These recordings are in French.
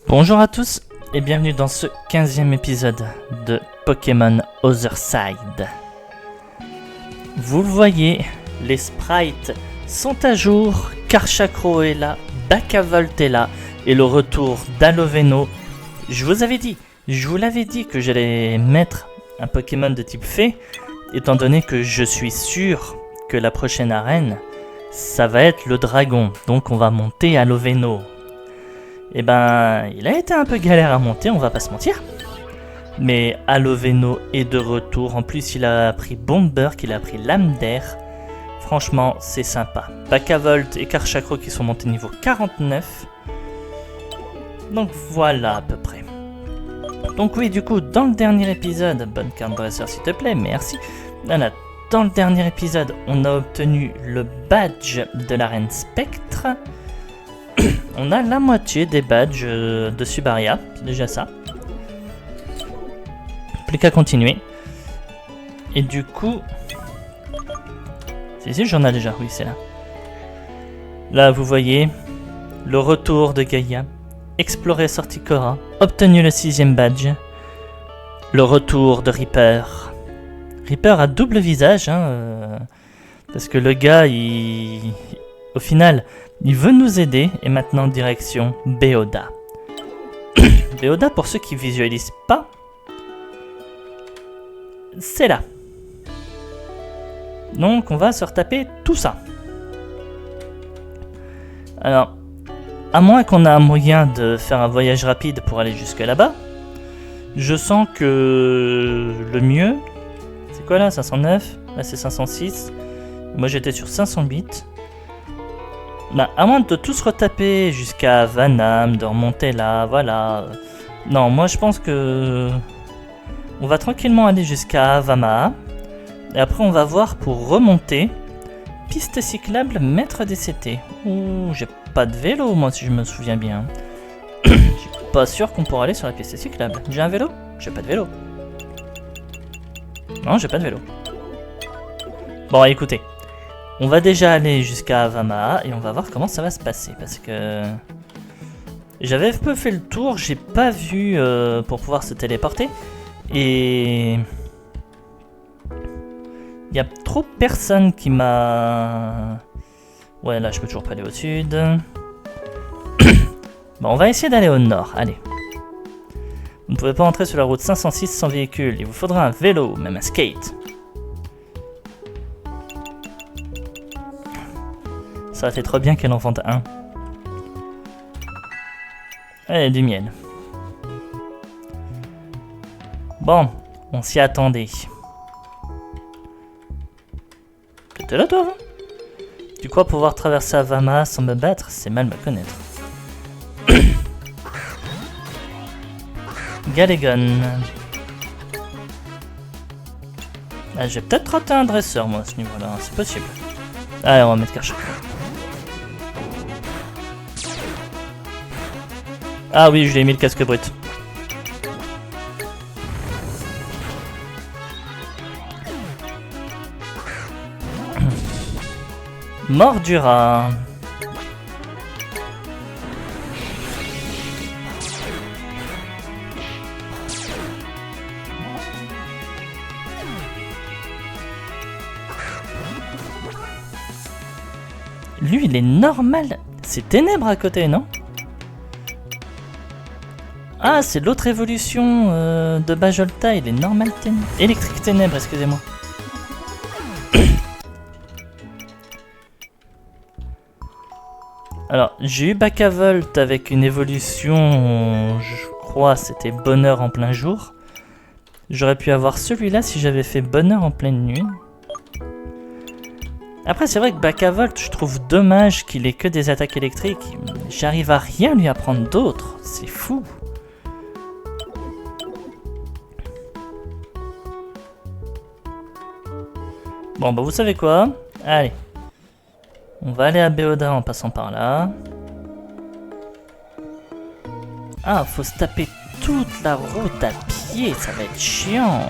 Bonjour à tous et bienvenue dans ce 15e épisode de Pokémon Other Side. Vous le voyez, les sprites sont à jour, Karchakro est là, Bakavolt est là et le retour d'Aloveno. Je vous l'avais dit que j'allais mettre un Pokémon de type fée, étant donné que je suis sûr que la prochaine arène, ça va être le dragon, donc on va monter Aloveno. Eh ben, il a été un peu galère à monter, on va pas se mentir. Mais Aloveno est de retour. En plus, il a pris Bomber, qu'il a pris Lame d'Air. Franchement, c'est sympa. Bakavolt et Karchakro qui sont montés niveau 49. Donc voilà à peu près. Donc oui, du coup, dans le dernier épisode, bonne carte dresseur s'il te plaît, merci. Voilà, dans le dernier épisode, on a obtenu le badge de l'arène Spectre. On a la moitié des badges de Subaria, c'est déjà ça. Plus qu'à continuer. Et du coup... C'est ici, j'en ai déjà, oui c'est là. Là vous voyez, le retour de Gaïa, exploré Sorticora, obtenu le 6ème badge. Le retour de Reaper. Reaper a double visage, parce que le gars, au final... Il veut nous aider, et maintenant direction Beoda. Beoda, pour ceux qui visualisent pas, c'est là. Donc on va se retaper tout ça. Alors, à moins qu'on ait un moyen de faire un voyage rapide pour aller jusque là-bas, je sens que le mieux, c'est quoi là, 509, là c'est 506, moi j'étais sur 508. Bah, à moins de tous retaper jusqu'à Vanham, de remonter là, voilà. Non, moi je pense que... On va tranquillement aller jusqu'à Avama. Et après on va voir pour remonter. Piste cyclable, maître des CT. Ouh, j'ai pas de vélo moi si je me souviens bien. Je suis pas sûr qu'on pourra aller sur la piste cyclable. J'ai un vélo? J'ai pas de vélo. Non, j'ai pas de vélo. Bon, écoutez. On va déjà aller jusqu'à Avama et on va voir comment ça va se passer parce que j'avais un peu fait le tour, j'ai pas vu pour pouvoir se téléporter et il y a trop personne qui m'a... Ouais, là je peux toujours pas aller au sud. Bon, on va essayer d'aller au nord, allez. Vous ne pouvez pas entrer sur la route 506 sans véhicule, il vous faudra un vélo, même un skate. Ça fait trop bien qu'elle en vende un. Allez, du miel. Bon, on s'y attendait. T'étais là, toi? Tu crois pouvoir traverser Avama sans me battre? C'est mal me connaître. Galegon. Ah, j'ai peut-être raté un dresseur, moi, à ce niveau-là. C'est possible. Allez, on va mettre Karchakro. Ah oui, je lui ai mis le casque brut. Mordura. Lui, il est normal. C'est ténèbres à côté, non? Ah, c'est l'autre évolution de Bajolta, il est normal ténèbres. Électrique ténèbres, excusez-moi. Alors, j'ai eu Bakavolt avec une évolution, je crois, c'était bonheur en plein jour. J'aurais pu avoir celui-là si j'avais fait bonheur en pleine nuit. Après, c'est vrai que Bakavolt, je trouve dommage qu'il ait que des attaques électriques. J'arrive à rien lui apprendre d'autre, c'est fou. Bon, bah vous savez quoi? Allez. On va aller à Beoda en passant par là. Ah, faut se taper toute la route à pied, ça va être chiant.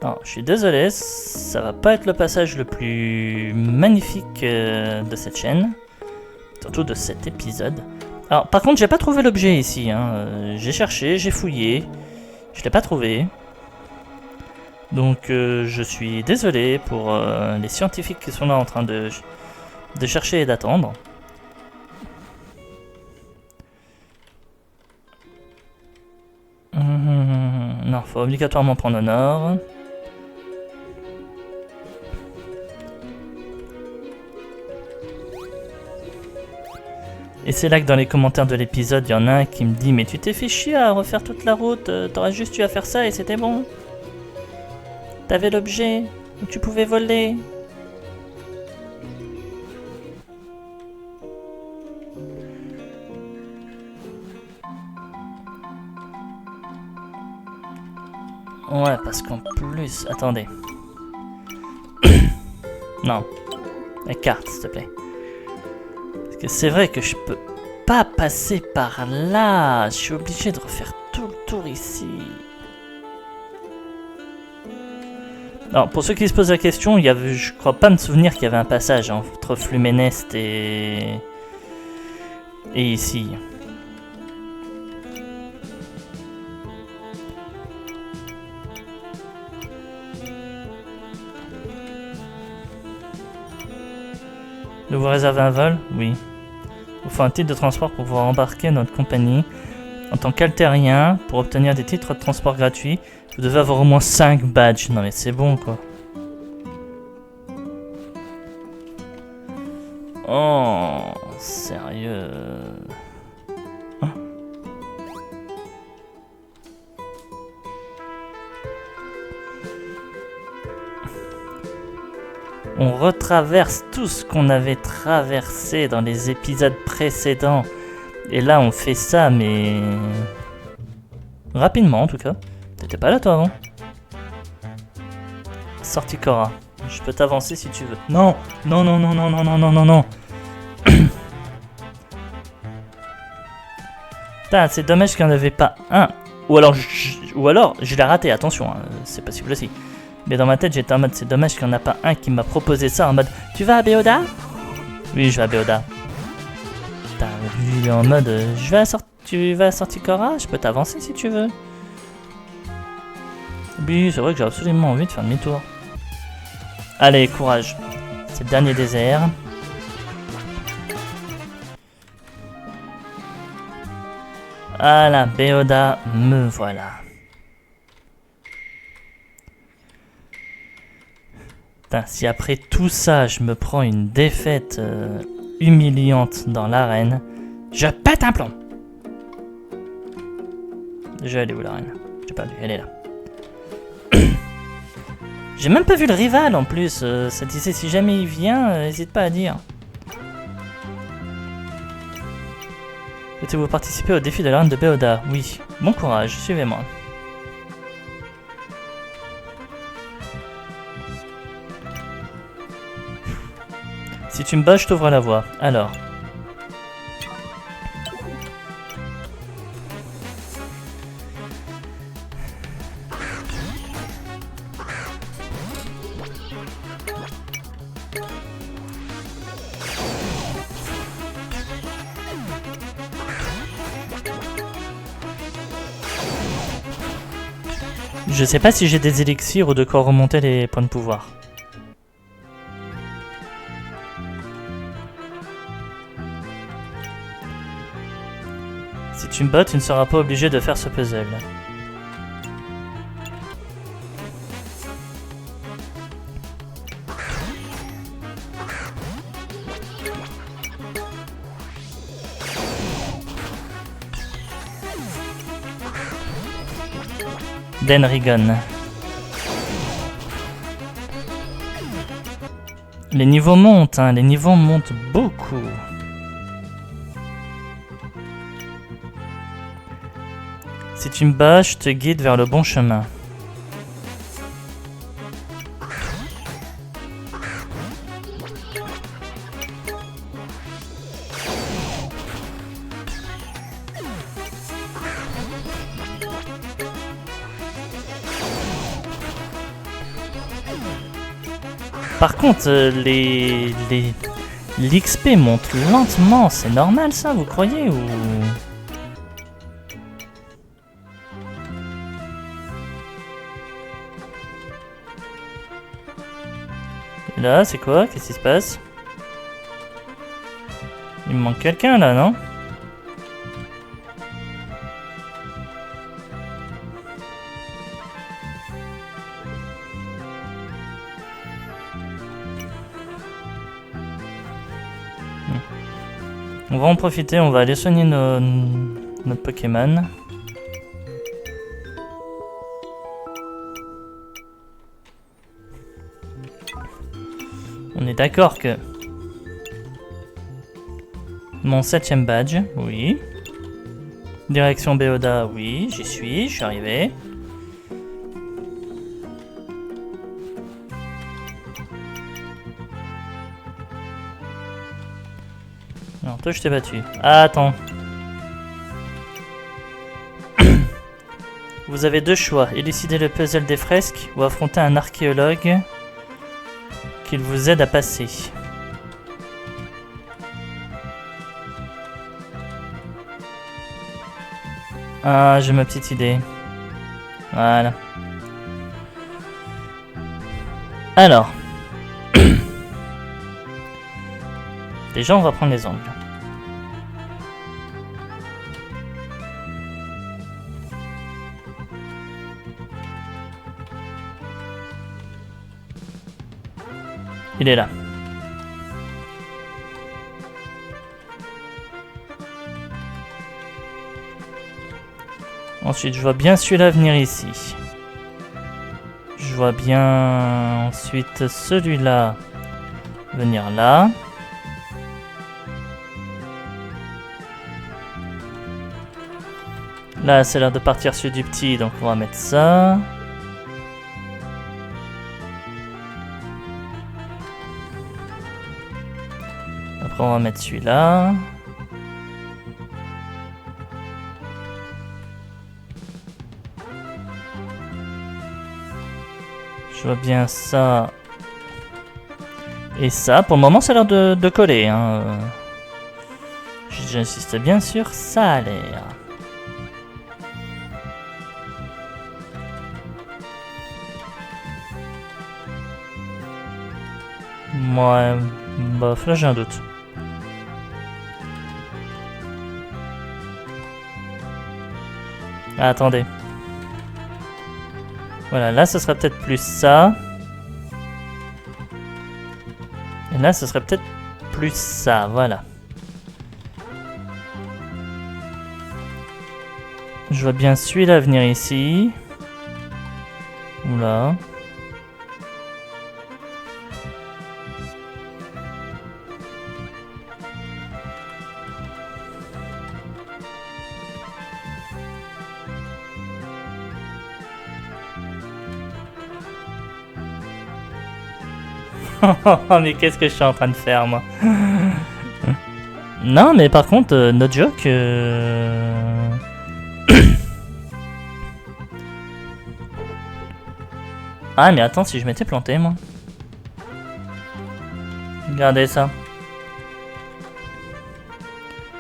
Non, je suis désolé, ça va pas être le passage le plus magnifique de cette chaîne. Surtout de cet épisode. Alors, par contre, j'ai pas trouvé l'objet ici. Hein. J'ai cherché, j'ai fouillé. Je l'ai pas trouvé. Donc, je suis désolé pour les scientifiques qui sont là en train de chercher et d'attendre. Non, faut obligatoirement prendre au nord. Et c'est là que dans les commentaires de l'épisode, il y en a un qui me dit « Mais tu t'es fait chier à refaire toute la route, t'aurais juste eu à faire ça et c'était bon. T'avais l'objet, tu pouvais voler. » Ouais, parce qu'en plus... Attendez. Non. La carte, s'il te plaît. Parce que c'est vrai que je peux pas passer par là. Je suis obligé de refaire tout le tour ici. Alors, pour ceux qui se posent la question, il y avait, je crois pas me souvenir qu'il y avait un passage entre Fluméneste et ici. Nous vous réservez un vol? Oui. Il vous faut un titre de transport pour pouvoir embarquer dans notre compagnie. En tant qu'altérien, pour obtenir des titres de transport gratuits, vous devez avoir au moins 5 badges. Non mais c'est bon quoi. Oh, sérieux. Hein? On retraverse tout ce qu'on avait traversé dans les épisodes précédents. Et là, on fait ça, mais... rapidement, en tout cas. T'étais pas là, toi, avant? Sortie Cora. Je peux t'avancer si tu veux. Non! Non, non, non, non, non, non, non, non, non. Putain, c'est dommage qu'il n'y en avait pas un. Ou alors, je l'ai raté, attention. Hein, c'est possible aussi. Mais dans ma tête, j'étais en mode, c'est dommage qu'il n'y en a pas un qui m'a proposé ça en mode, tu vas à Béoda? Oui, je vais à Béoda. Putain, lui, il est en mode, tu vas à Sortie Cora? Je peux t'avancer si tu veux. Oui, c'est vrai que j'ai absolument envie de faire demi-tour. Allez, courage. C'est le dernier désert. Voilà, Béoda, me voilà. Putain, si après tout ça, je me prends une défaite humiliante dans l'arène, je pète un plomb. Je vais aller où l'arène? J'ai perdu, elle est là. J'ai même pas vu le rival en plus, ça disait si jamais il vient, n'hésite pas à dire. Souhaitez-vous participer au défi de l'arène de Béoda? Oui, bon courage, suivez-moi. Si tu me bats, je t'ouvre la voie. Alors. Je sais pas si j'ai des élixirs ou de quoi remonter les points de pouvoir. Si tu me bats, tu ne seras pas obligé de faire ce puzzle. Denrigon. Les niveaux montent, hein, les niveaux montent beaucoup. Si tu me bats, je te guide vers le bon chemin. Par contre, l'XP monte lentement. C'est normal ça, vous croyez ou... Et là, c'est quoi? Qu'est-ce qui se passe? Il me manque quelqu'un là, non? On va en profiter, on va aller soigner nos Pokémon. On est d'accord que... Mon 7ème badge, oui. Direction Béoda, oui, j'y suis, je suis arrivé. Non, toi je t'ai battu. Ah, attends. Vous avez deux choix, élucider le puzzle des fresques ou affronter un archéologue qu'il vous aide à passer. Ah, j'ai ma petite idée. Voilà. Alors. Déjà, on va prendre les angles. Il est là. Ensuite, je vois bien celui-là venir ici. Je vois bien ensuite celui-là venir là. Là, c'est l'heure de partir sur du petit, donc on va mettre ça. Après, on va mettre celui-là. Je vois bien ça. Et ça, pour le moment, ça a l'air de coller. Hein. J'insiste bien sûr, ça a l'air. Ouais, bof, là j'ai un doute. Ah, attendez. Voilà, là ce serait peut-être plus ça. Et là ce serait peut-être plus ça, voilà. Je vois bien celui-là venir ici. Oula. Mais qu'est-ce que je suis en train de faire, moi? Non, mais par contre, no joke. Ah, mais attends, si je m'étais planté, moi. Regardez ça.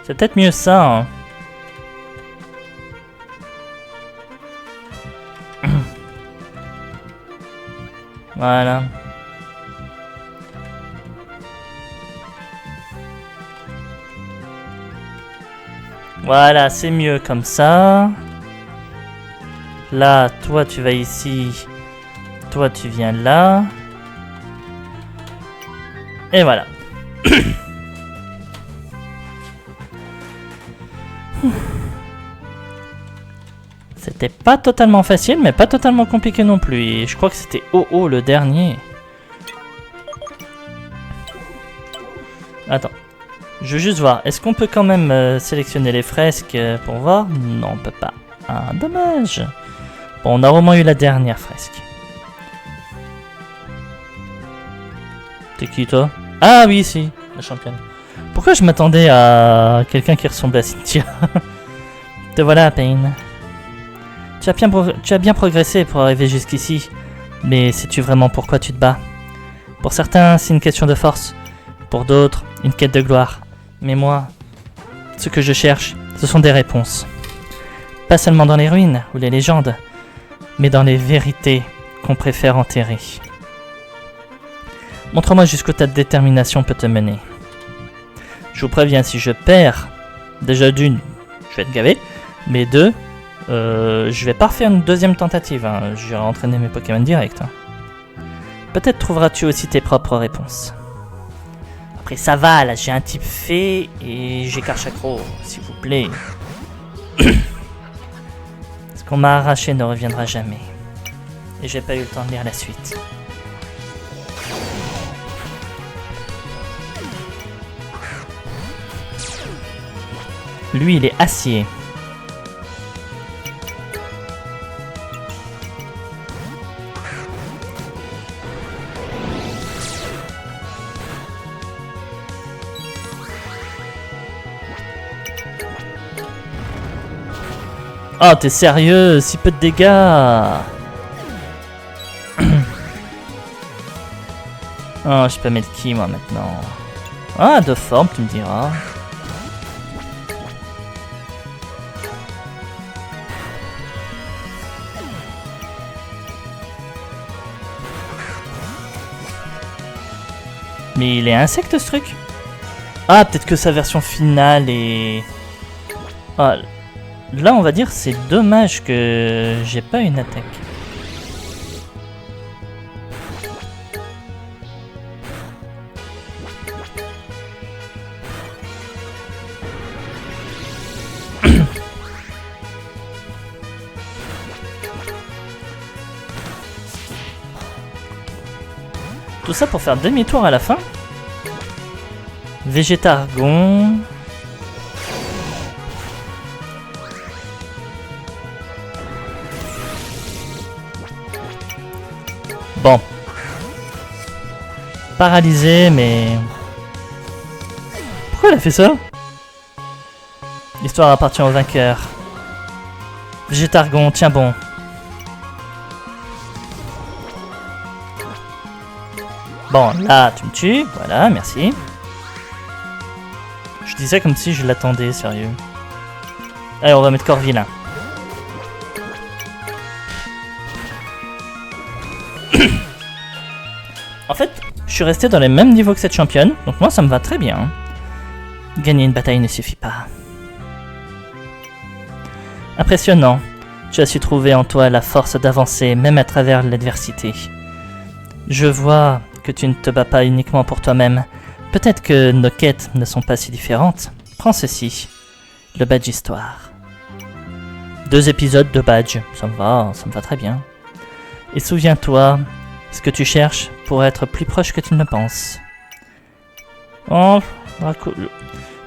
C'est peut-être mieux ça, hein. Voilà. Voilà, c'est mieux comme ça. Là, toi, tu vas ici. Toi, tu viens là. Et voilà. C'était pas totalement facile, mais pas totalement compliqué non plus. Et je crois que c'était OO le dernier. Attends. Je veux juste voir, est-ce qu'on peut quand même sélectionner les fresques pour voir? Non, on peut pas. Ah, dommage. Bon, on a au moins eu la dernière fresque. T'es qui, toi? Ah oui, si, la championne. Pourquoi je m'attendais à quelqu'un qui ressemblait à Cynthia? Te voilà, Pain. Tu as bien progressé pour arriver jusqu'ici. Mais sais-tu vraiment pourquoi tu te bats? Pour certains, c'est une question de force. Pour d'autres, une quête de gloire. Mais moi, ce que je cherche, ce sont des réponses. Pas seulement dans les ruines ou les légendes, mais dans les vérités qu'on préfère enterrer. Montre-moi jusqu'où ta détermination peut te mener. Je vous préviens, si je perds, déjà d'une, je vais être gavé, mais deux, je vais pas refaire une deuxième tentative, hein. Je vais entraîner mes Pokémon direct. Hein. Peut-être trouveras-tu aussi tes propres réponses. Après ça va, là j'ai un type fée et j'ai Karchakro, s'il vous plaît. Ce qu'on m'a arraché ne reviendra jamais. Et j'ai pas eu le temps de lire la suite. Lui, il est acier. Oh, t'es sérieux? Si peu de dégâts. Oh, je peux mettre qui, moi, maintenant? Ah, de forme, tu me diras. Mais il est insecte, ce truc? Ah, peut-être que sa version finale est... Ah, là, on va dire, c'est dommage que j'ai pas une attaque. Tout ça pour faire demi-tour à la fin. Végétargon. Bon. Paralysé, mais... Pourquoi elle a fait ça? L'histoire appartient au vainqueur. Végétargon, tiens bon. Bon, là, tu me tues. Voilà, merci. Je dis ça comme si je l'attendais, sérieux. Allez, on va mettre Corvi là. En fait, je suis resté dans les mêmes niveaux que cette championne, donc moi ça me va très bien. Gagner une bataille ne suffit pas. Impressionnant. Tu as su trouver en toi la force d'avancer, même à travers l'adversité. Je vois que tu ne te bats pas uniquement pour toi-même. Peut-être que nos quêtes ne sont pas si différentes. Prends ceci, le badge histoire. 2 épisodes de badge, ça me va très bien. Et souviens-toi, ce que tu cherches pourrait être plus proche que tu ne le penses. Oh,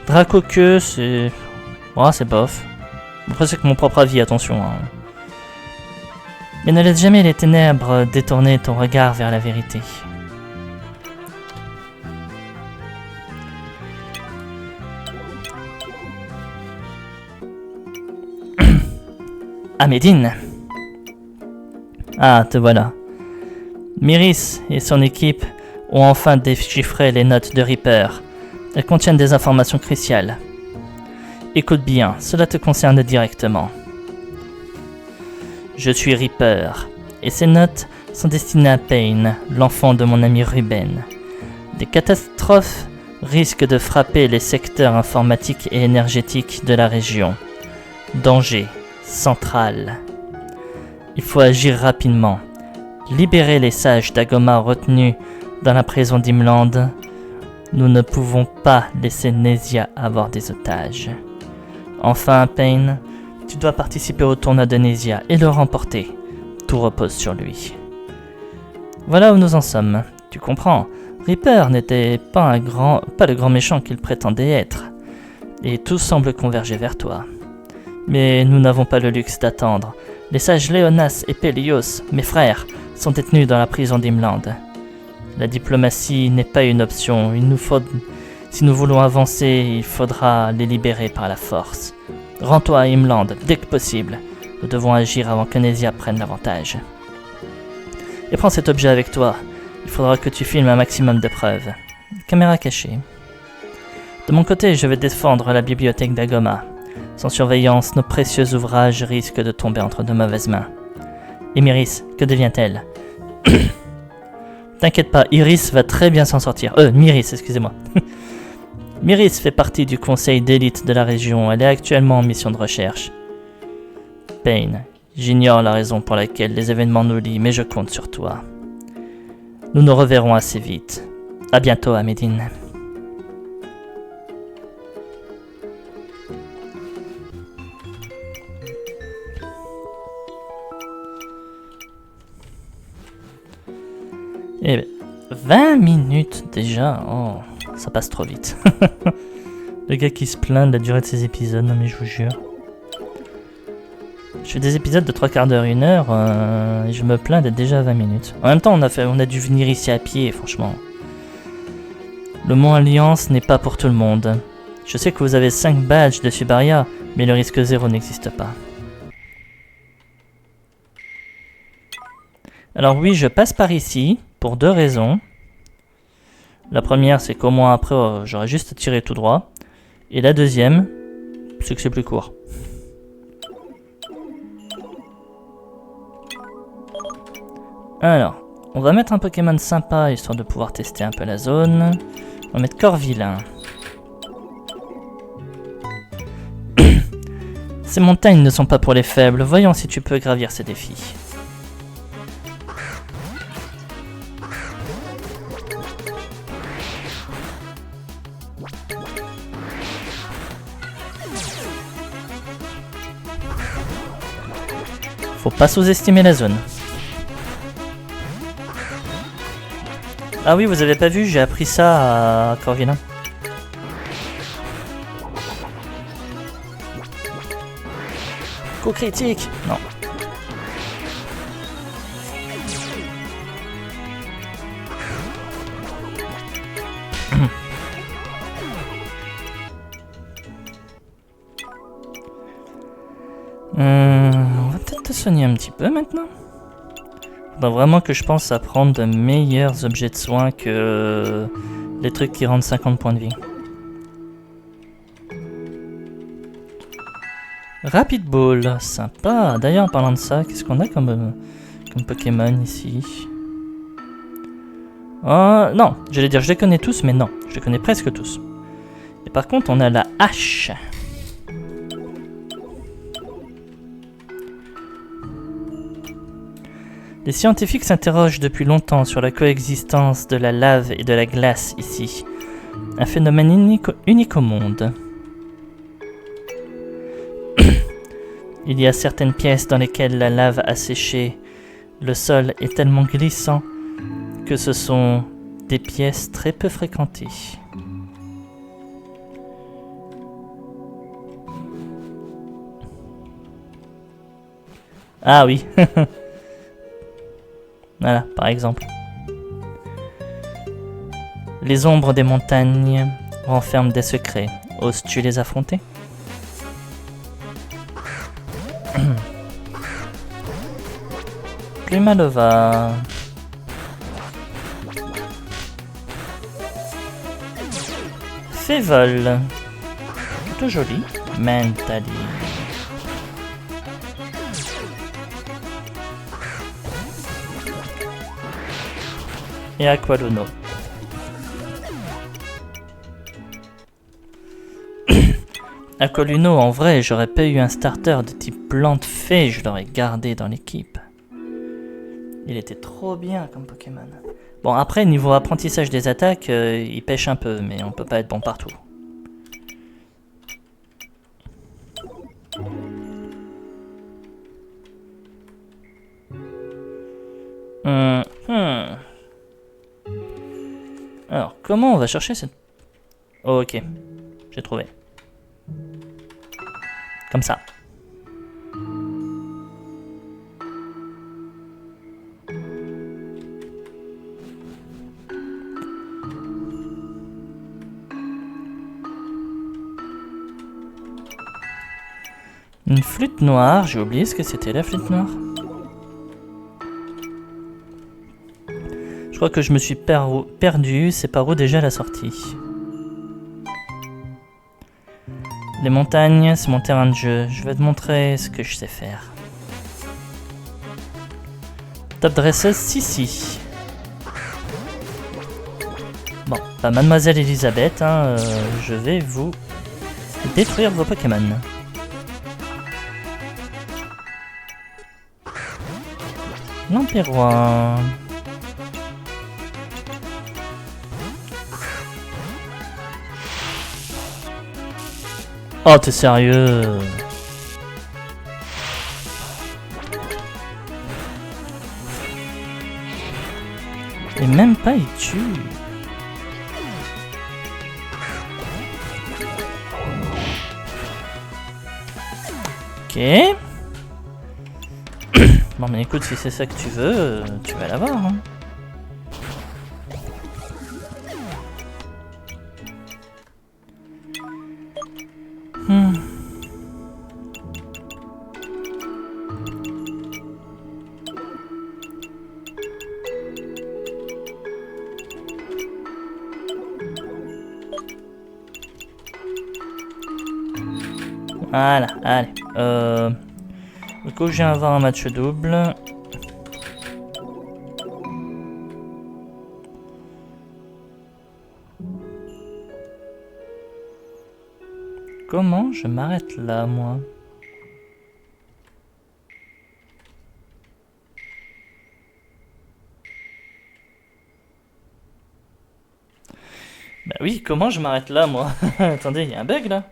Dracoqueux, c'est... Oh, c'est bof. Après, c'est que mon propre avis, attention. Hein. Mais ne laisse jamais les ténèbres détourner ton regard vers la vérité. Amédine. Ah, te voilà. Myris et son équipe ont enfin déchiffré les notes de Reaper. Elles contiennent des informations cruciales. Écoute bien, cela te concerne directement. Je suis Reaper, et ces notes sont destinées à Payne, l'enfant de mon ami Ruben. Des catastrophes risquent de frapper les secteurs informatiques et énergétiques de la région. Danger central. Il faut agir rapidement. Libérer les sages d'Agoma retenus dans la prison d'Imland. Nous ne pouvons pas laisser Nesia avoir des otages. Enfin, Payne, tu dois participer au tournoi de Nesia et le remporter. Tout repose sur lui. Voilà où nous en sommes. Tu comprends, Reaper n'était pas le grand méchant qu'il prétendait être. Et tout semble converger vers toi. Mais nous n'avons pas le luxe d'attendre. Les sages Léonas et Pélios, mes frères, sont détenus dans la prison d'Imland. La diplomatie n'est pas une option. Si nous voulons avancer, il faudra les libérer par la force. Rends-toi à Imland dès que possible. Nous devons agir avant que Nesia prenne l'avantage. Et prends cet objet avec toi. Il faudra que tu filmes un maximum de preuves. Caméra cachée. De mon côté, je vais défendre la bibliothèque d'Agoma. Sans surveillance, nos précieux ouvrages risquent de tomber entre de mauvaises mains. Et Myris, que devient-elle? T'inquiète pas, Iris va très bien s'en sortir. Myris, excusez-moi. Myris fait partie du conseil d'élite de la région. Elle est actuellement en mission de recherche. Payne, j'ignore la raison pour laquelle les événements nous lient, mais je compte sur toi. Nous nous reverrons assez vite. À bientôt, Amédine. Eh ben, 20 minutes déjà. Oh, ça passe trop vite. Le gars qui se plaint de la durée de ces épisodes, non mais je vous jure. Je fais des épisodes de 3 quarts d'heure, 1 heure, et je me plains d'être déjà à 20 minutes. En même temps, on a dû venir ici à pied, franchement. Le mont Alliance n'est pas pour tout le monde. Je sais que vous avez 5 badges de Subaria, mais le risque 0 n'existe pas. Alors oui, je passe par ici, pour 2 raisons. La première, c'est qu'au moins après, j'aurais juste à tirer tout droit. Et la deuxième, c'est que c'est plus court. Alors, on va mettre un Pokémon sympa, histoire de pouvoir tester un peu la zone. On va mettre Corvillain. Ces montagnes ne sont pas pour les faibles, voyons si tu peux gravir ces défis. Faut pas sous-estimer la zone. Ah oui, vous avez pas vu, j'ai appris ça à Corvillain. Coup critique. Non. On va peut-être te soigner un petit peu maintenant. Faudra vraiment que je pense à prendre de meilleurs objets de soins que les trucs qui rendent 50 points de vie. Rapid Ball, sympa. D'ailleurs, en parlant de ça, qu'est-ce qu'on a comme Pokémon ici? Non, j'allais dire je les connais tous, mais non, je les connais presque tous. Et par contre, on a la hache. Les scientifiques s'interrogent depuis longtemps sur la coexistence de la lave et de la glace ici. Un phénomène unique au monde. Il y a certaines pièces dans lesquelles la lave a séché. Le sol est tellement glissant que ce sont des pièces très peu fréquentées. Ah oui. Voilà, par exemple. Les ombres des montagnes renferment des secrets. Oses-tu les affronter? Plumalova. Févol. Plutôt joli. Mentally. Et Aqualuno. Aqualuno, en vrai, j'aurais pas eu un starter de type plante-fée, je l'aurais gardé dans l'équipe. Il était trop bien comme Pokémon. Bon, après, niveau apprentissage des attaques, il pêche un peu, mais on peut pas être bon partout. Alors, comment on va chercher cette... Oh, ok, j'ai trouvé. Comme ça. Une flûte noire, j'ai oublié ce que c'était la flûte noire. Je crois que je me suis perdu. C'est par où déjà la sortie? Les montagnes, c'est mon terrain de jeu. Je vais te montrer ce que je sais faire. Top dresseuse, si. Bon, bah, mademoiselle Elisabeth, hein, je vais vous détruire vos Pokémon. L'Empire Roi. Oh, t'es sérieux? Et même pas il tue. Ok. Bon mais écoute, si c'est ça que tu veux, tu vas l'avoir. Hein. Voilà, allez. Du coup, je viens avoir un match double. Comment je m'arrête là, moi? Bah oui, comment je m'arrête là, moi? Attendez, il y a un bug là?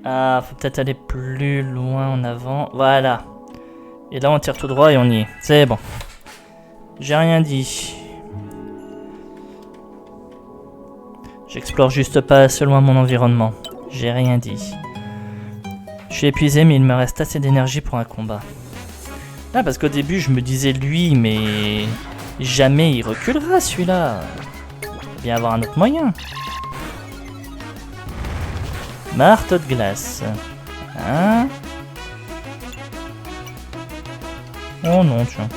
Ah, faut peut-être aller plus loin en avant. Voilà. Et là, on tire tout droit et on y est. C'est bon. J'ai rien dit. J'explore juste pas assez loin mon environnement. J'ai rien dit. Je suis épuisé, mais il me reste assez d'énergie pour un combat. Ah, parce qu'au début, je me disais lui, mais jamais il reculera celui-là. Il va bien avoir un autre moyen. Marteau de glace. Hein? Oh non, tiens.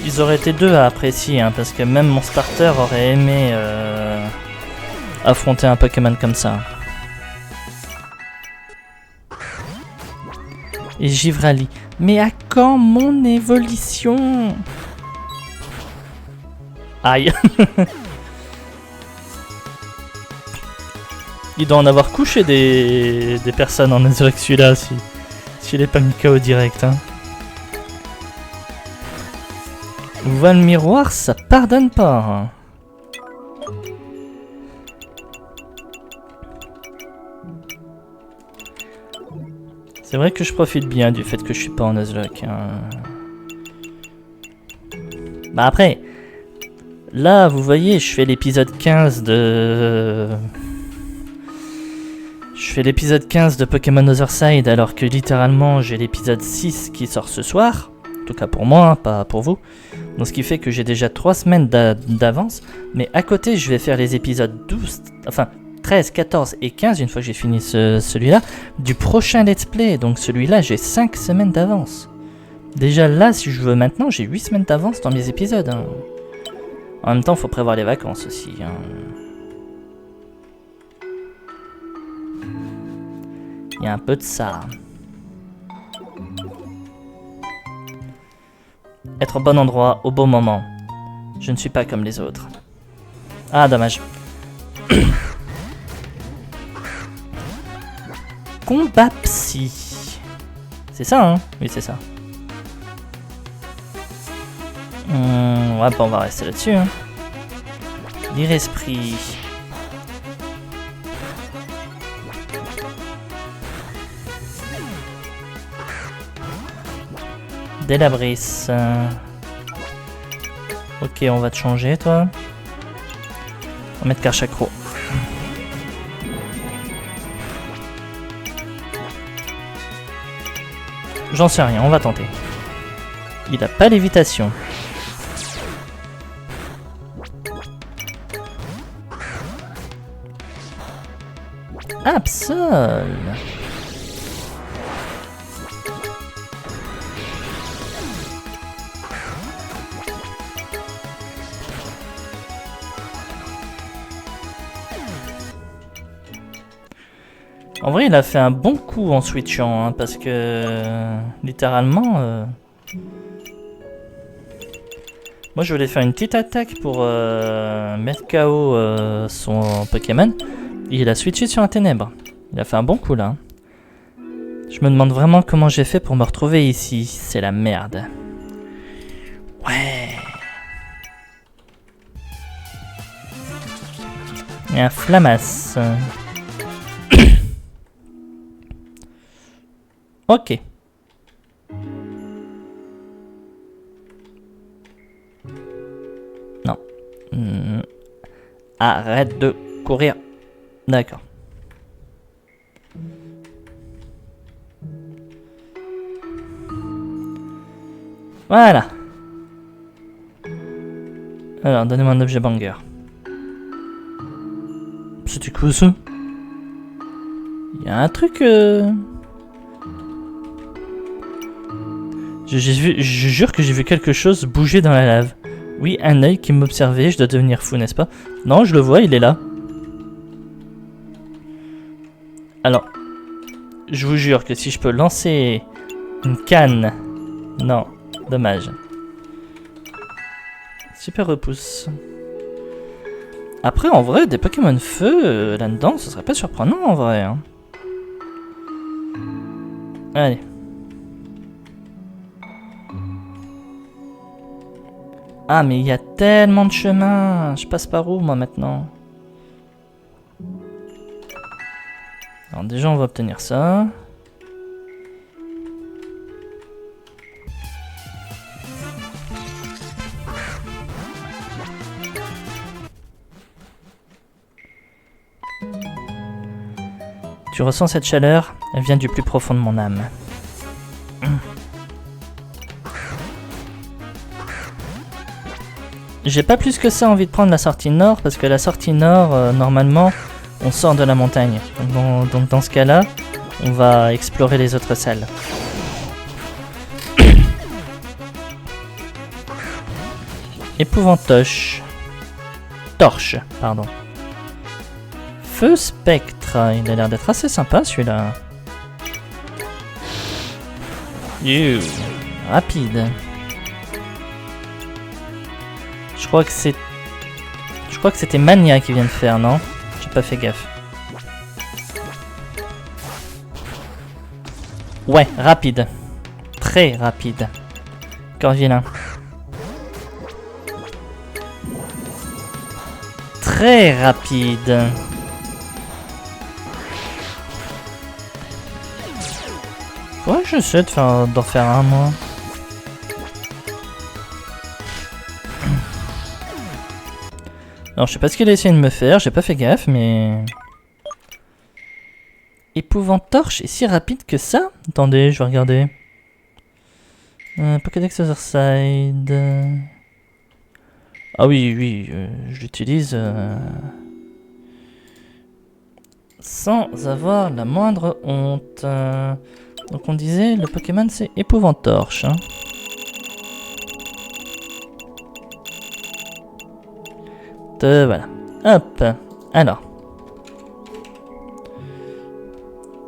Ils auraient été deux à apprécier, hein, parce que même mon starter aurait aimé affronter un Pokémon comme ça. Et Givrali. Mais à quand mon évolution? Aïe. Il doit en avoir couché des personnes en Nuzlocke celui-là, s'il est pas mis KO direct. Hein. Voile miroir, ça pardonne pas. Hein. C'est vrai que je profite bien du fait que je suis pas en Nuzlocke. Hein. Bah après, là vous voyez, je fais l'épisode 15 de... Je fais l'épisode 15 de Pokémon Otherside alors que littéralement j'ai l'épisode 6 qui sort ce soir. En tout cas pour moi, hein, pas pour vous. Donc ce qui fait que j'ai déjà 3 semaines d'avance. Mais à côté je vais faire les épisodes 12... Enfin... 13, 14 et 15, une fois que j'ai fini celui-là, du prochain let's play. Donc celui-là, j'ai 5 semaines d'avance. Déjà là, si je veux maintenant, j'ai 8 semaines d'avance dans mes épisodes. Hein. En même temps, il faut prévoir les vacances aussi. Hein. Il y a un peu de ça. Être au bon endroit, au bon moment. Je ne suis pas comme les autres. Ah, dommage. Combat psy. C'est ça, hein? Oui, c'est ça. Ouais, bah on va rester là-dessus. Hein. Lire esprit. Délabris. Ok, on va te changer, toi. mettre Karchakro. J'en sais rien, on va tenter. Il a pas l'évitation. Absol. En vrai, il a fait un bon coup en switchant, hein, parce que littéralement, moi je voulais faire une petite attaque pour mettre KO son Pokémon. Et il a switché sur un ténèbre. Il a fait un bon coup là. Je me demande vraiment comment j'ai fait pour me retrouver ici. C'est la merde. Ouais. Et un Flamas. Ok. Non. Arrête de courir. D'accord. Voilà. Alors, donnez-moi un objet banger. C'était quoi ça? Il y a un truc... Je jure que j'ai vu quelque chose bouger dans la lave. Oui, un œil qui m'observait, je dois devenir fou, n'est-ce pas? Non, je le vois, il est là. Alors, je vous jure que si je peux lancer une canne... Non, dommage. Super repousse. Après, en vrai, des Pokémon feu là-dedans, ce serait pas surprenant en vrai. Hein. Allez. Ah, mais il y a tellement de chemins. Je passe par où, moi, maintenant? Alors, déjà, on va obtenir ça. Tu ressens cette chaleur? Elle vient du plus profond de mon âme. J'ai pas plus que ça envie de prendre la sortie nord, parce que la sortie nord, normalement, on sort de la montagne. Donc dans ce cas-là, on va explorer les autres salles. Épouvantoche. Torche, pardon. Feu spectre. Il a l'air d'être assez sympa celui-là. Rapide. Je crois que c'était Mania qui vient de faire, non? J'ai pas fait gaffe. Ouais, rapide. Très rapide. Corvillain. Très rapide. Ouais, j'essaie d'en faire un, moi. Alors, je sais pas ce qu'il a essayé de me faire, j'ai pas fait gaffe, mais... Épouvantorche est si rapide que ça? Attendez, je vais regarder. Pokédex Otherside... Ah oui, je l'utilise... sans avoir la moindre honte. Donc on disait, le Pokémon c'est Épouvantorche. Hein. Voilà. Hop. Alors.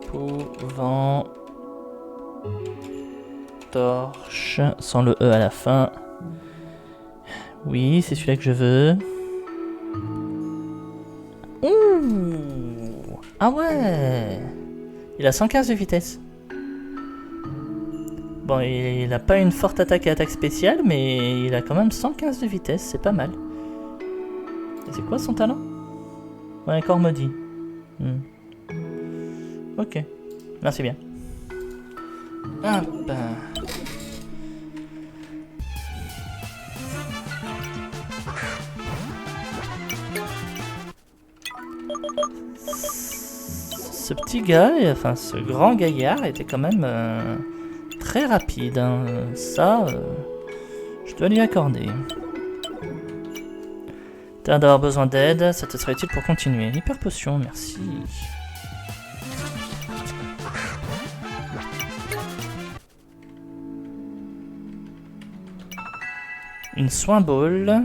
Épouvantorche. Sans le E à la fin. Oui, c'est celui-là que je veux. Ouh. Ah ouais. Il a 115 de vitesse. Bon, il a pas une forte attaque et attaque spéciale, mais il a quand même 115 de vitesse, c'est pas mal. Et c'est quoi son talent? Ouais, corps maudit. Ok, merci bien. Hop. Ce petit gars, enfin ce grand gaillard était quand même très rapide. Hein. Ça, je dois lui accorder. T'as d'avoir besoin d'aide, ça te sera utile pour continuer. Hyper potion, merci. Une soin ball.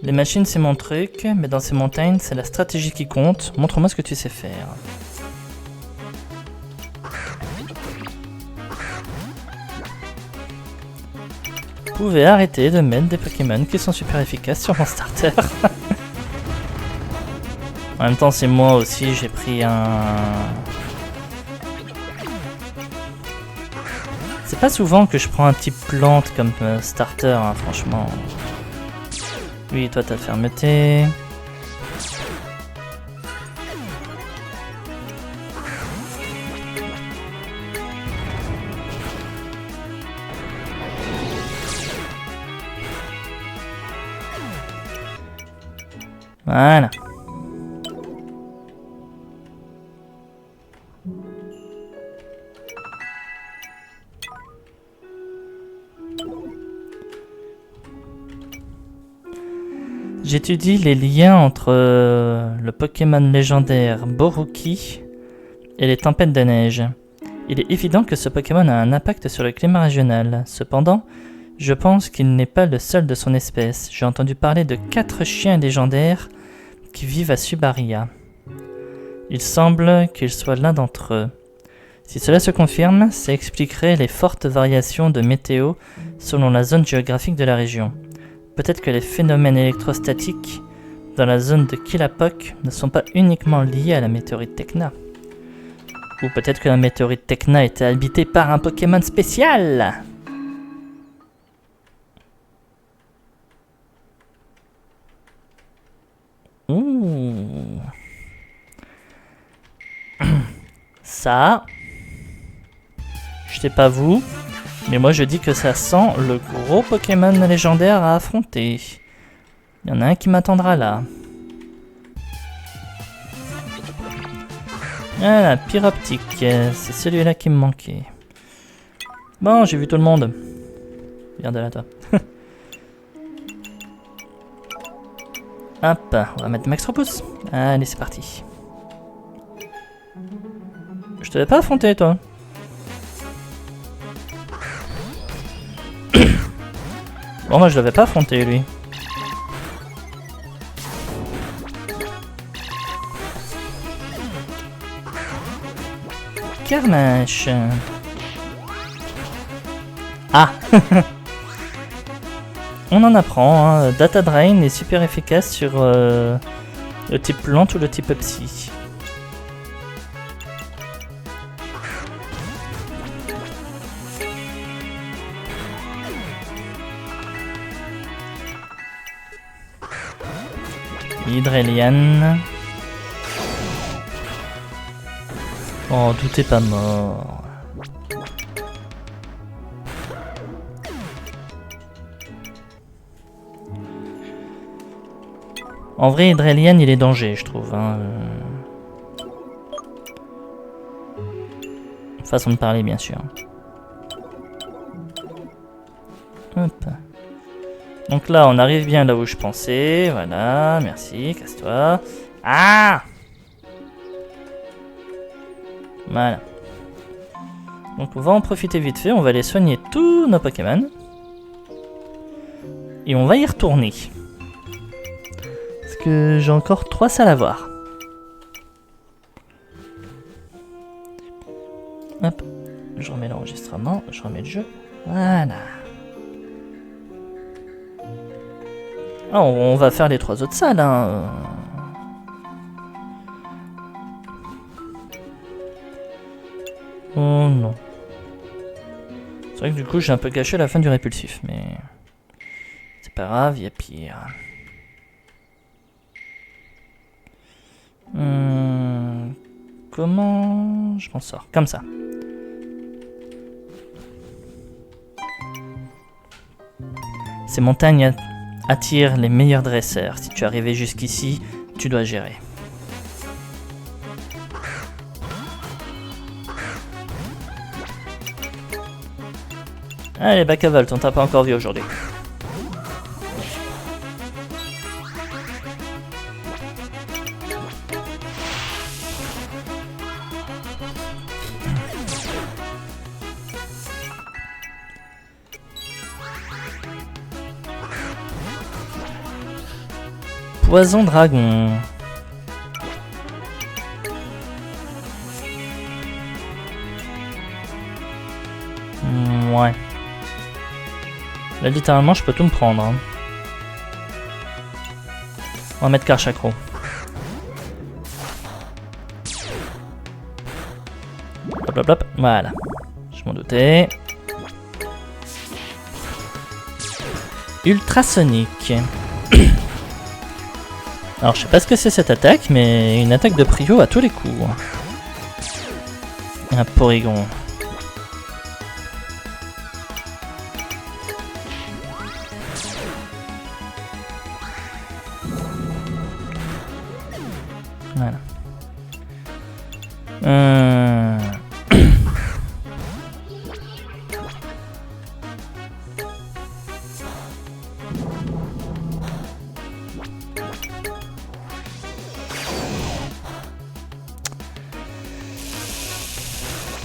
Les machines c'est mon truc, mais dans ces montagnes c'est la stratégie qui compte. Montre-moi ce que tu sais faire. Vous pouvez arrêter de mettre des Pokémon qui sont super efficaces sur mon starter. En même temps c'est moi aussi, j'ai pris un... C'est pas souvent que je prends un type plante comme starter, hein, franchement. Oui, toi t'as fermeté. Voilà. J'étudie les liens entre le Pokémon légendaire Boruki et les tempêtes de neige. Il est évident que ce Pokémon a un impact sur le climat régional. Cependant, je pense qu'il n'est pas le seul de son espèce. J'ai entendu parler de 4 chiens légendaires qui vivent à Subaria. Il semble qu'il soit l'un d'entre eux. Si cela se confirme, ça expliquerait les fortes variations de météo selon la zone géographique de la région. Peut-être que les phénomènes électrostatiques dans la zone de Kilapok ne sont pas uniquement liés à la météorite Tekna. Ou peut-être que la météorite Tekna était habitée par un Pokémon spécial. Ouh. Ça, je sais pas vous, mais moi je dis que ça sent le gros Pokémon légendaire à affronter. Il y en a un qui m'attendra là. Voilà, Pyroptique, c'est celui-là qui me manquait. Bon, j'ai vu tout le monde. Viens de là, toi. Hop, on va mettre Max Repousse. Allez, c'est parti. Je te l'ai pas affronté, toi. Bon, moi je l'avais pas affronté, lui. Carnage. Ah. On en apprend, hein. Data Drain est super efficace sur le type plante ou le type psy. Hydréliane. Oh, tout est pas mort. En vrai, Hydréliane, il est danger, je trouve. Hein. Façon de parler, bien sûr. Hop. Donc là, on arrive bien là où je pensais. Voilà, merci, casse-toi. Ah! Voilà. Donc on va en profiter vite fait, on va aller soigner tous nos Pokémon. Et on va y retourner. Parce que j'ai encore 3 salles à voir. Hop, je remets l'enregistrement, je remets le jeu. Voilà. Ah, on va faire les 3 autres salles, hein. Oh non. C'est vrai que du coup j'ai un peu gâché la fin du répulsif, mais c'est pas grave, il y a pire. Comment je m'en sors? Comme ça. Ces montagnes attirent les meilleurs dresseurs. Si tu es arrivé jusqu'ici, tu dois gérer. Allez, bac à Volt, on t'a pas encore vu aujourd'hui. Poison dragon. Ouais. Là, littéralement, je peux tout me prendre. Hein. On va mettre Karchakro. Hop, hop, hop. Voilà. Je m'en doutais. Ultrasonique. Alors, je sais pas ce que c'est cette attaque, mais une attaque de prio à tous les coups. Un Porygon. Voilà.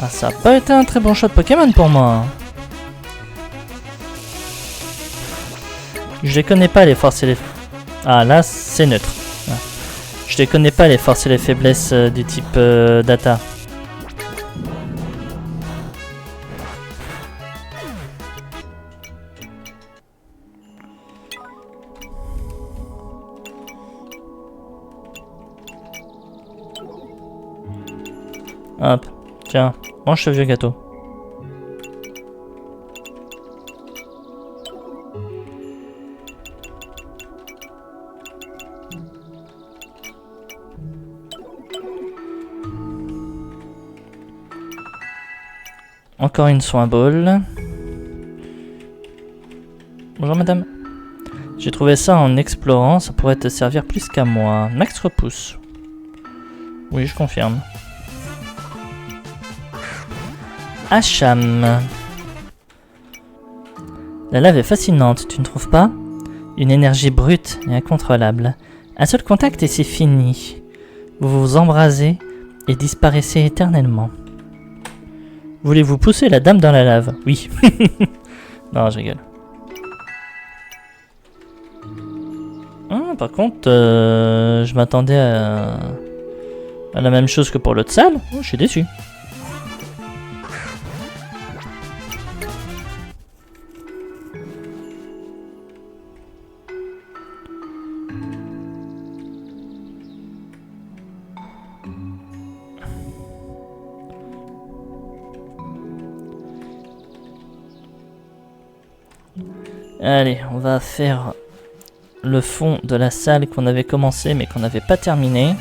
Ah, ça a pas été un très bon choix de Pokémon pour moi. Je les connais pas les forces et les... Ah là, c'est neutre. Je les connais pas les forces et les faiblesses du type data. Hop, tiens, mange ce vieux gâteau. Encore une soin ball. Bonjour madame. J'ai trouvé ça en explorant, ça pourrait te servir plus qu'à moi. Max repousse. Oui, je confirme. Hacham. La lave est fascinante, tu ne trouves pas? Une énergie brute et incontrôlable. Un seul contact et c'est fini. Vous vous embrasez et disparaissez éternellement. Voulez-vous pousser la dame dans la lave? Oui. Non, je rigole. Ah, par contre, je m'attendais à la même chose que pour l'autre salle. Oh, je suis déçu. Allez, on va faire le fond de la salle qu'on avait commencé mais qu'on n'avait pas terminé.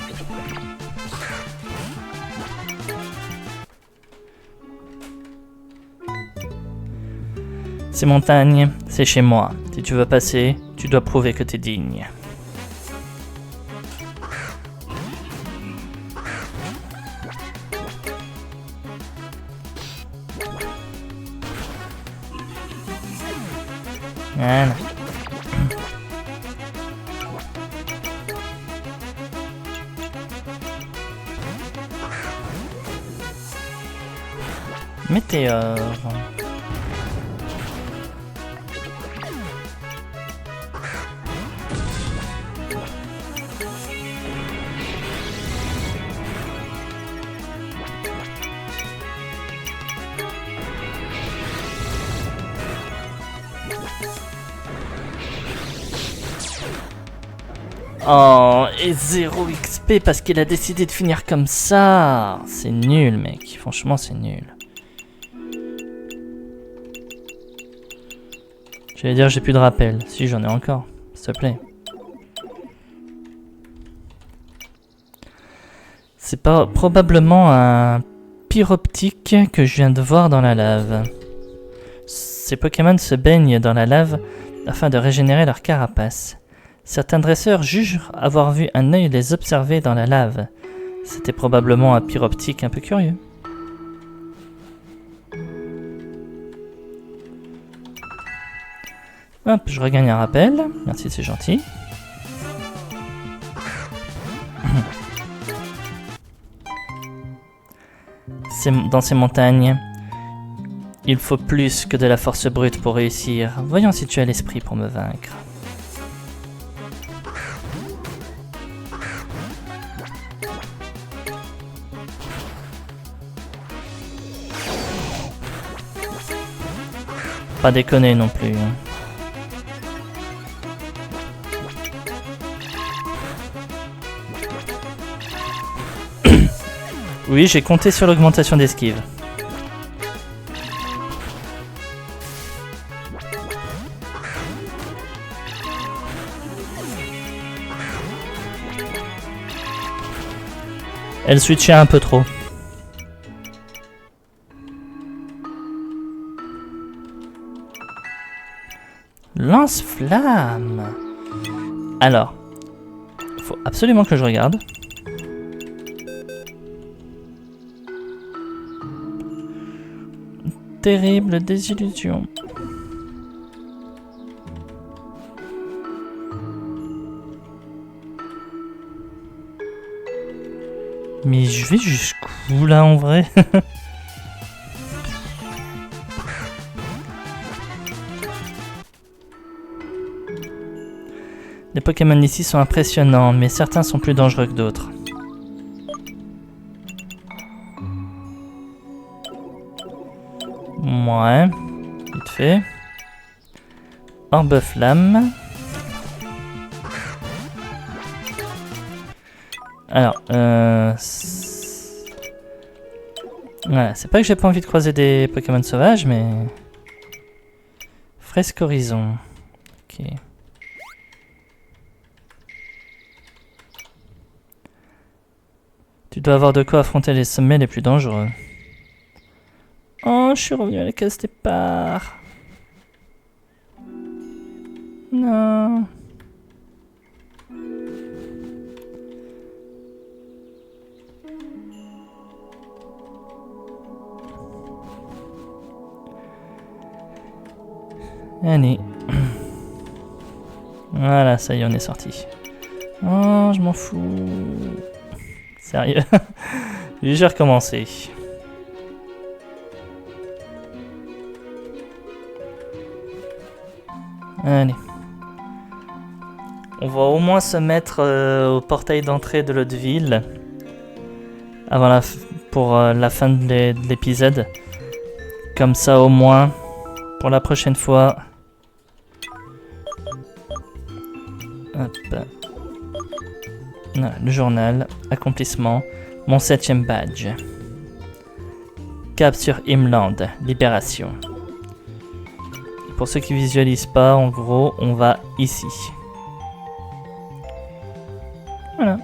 Ces montagnes, c'est chez moi. Si tu veux passer, tu dois prouver que t'es digne. Voilà. Météore. Oh, et 0 XP parce qu'il a décidé de finir comme ça. C'est nul, mec. Franchement, c'est nul. J'allais dire j'ai plus de rappel. Si, j'en ai encore. S'il te plaît. C'est pas probablement un pyroptique que je viens de voir dans la lave. Ces Pokémon se baignent dans la lave afin de régénérer leur carapace. Certains dresseurs jugent avoir vu un œil les observer dans la lave. C'était probablement un pyroptique un peu curieux. Hop, je regagne un rappel. Merci, c'est gentil. Dans ces montagnes, il faut plus que de la force brute pour réussir. Voyons si tu as l'esprit pour me vaincre. Pas déconner non plus. Oui, j'ai compté sur l'augmentation d'esquive. Elle switchait un peu trop. Lance-flamme. Alors, il faut absolument que je regarde. Terrible désillusion. Mais je vais jusqu'où là en vrai? Les Pokémon ici sont impressionnants, mais certains sont plus dangereux que d'autres. Ouais, vite fait. Orbe flamme. Alors, voilà, c'est pas que j'ai pas envie de croiser des Pokémon sauvages, mais... Fresque horizon. Ok. Tu dois avoir de quoi affronter les sommets les plus dangereux. Oh, je suis revenu à la case départ. Non. Allez. Voilà, ça y est, on est sorti. Oh, je m'en fous. Sérieux. J'ai recommencé. Allez. On va au moins se mettre au portail d'entrée de l'autre ville. Avant pour la fin de l'épisode. Comme ça au moins, pour la prochaine fois. Hop. Voilà, le journal, accomplissement, mon 7e badge. Cap sur Imland, libération. Pour ceux qui visualisent pas, en gros, on va ici. Voilà.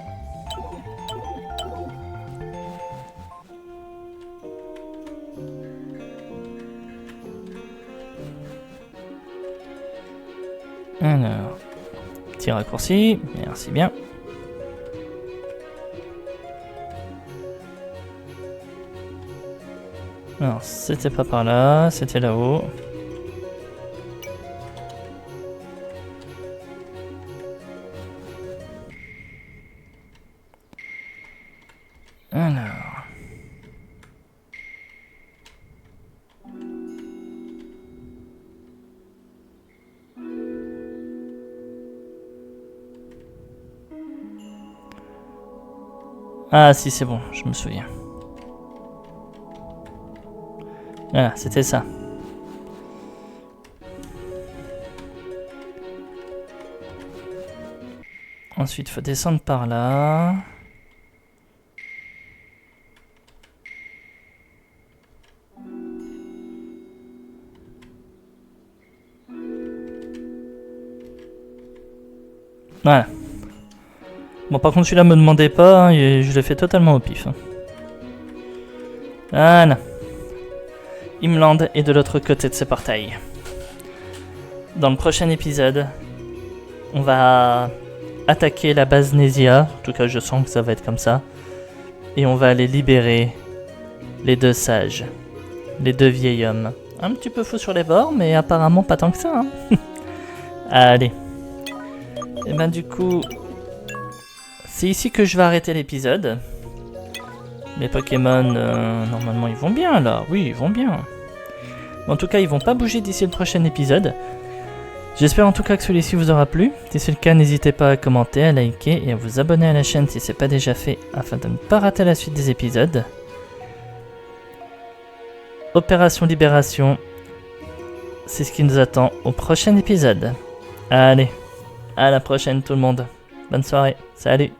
Alors, petit raccourci, merci bien. Alors, c'était pas par là, c'était là-haut. Alors... Ah si, c'est bon, je me souviens. Voilà, c'était ça. Ensuite, il faut descendre par là. Voilà. Bon, par contre, celui-là, me demandez pas, hein, je l'ai fait totalement au pif. Hein. Voilà. Imland est de l'autre côté de ce portail. dans le prochain épisode, on va attaquer la base Nésia. En tout cas, je sens que ça va être comme ça. Et on va aller libérer les deux sages, les deux vieils hommes. Un petit peu fou sur les bords, mais apparemment pas tant que ça. Hein. Allez. Et ben du coup, c'est ici que je vais arrêter l'épisode. Les Pokémon, normalement ils vont bien là. Oui, ils vont bien. En tout cas, ils vont pas bouger d'ici le prochain épisode. J'espère en tout cas que celui-ci vous aura plu. Si c'est le cas, n'hésitez pas à commenter, à liker et à vous abonner à la chaîne si c'est pas déjà fait afin de ne pas rater la suite des épisodes. Opération Libération, c'est ce qui nous attend au prochain épisode. Allez, à la prochaine tout le monde. Bonne soirée, salut.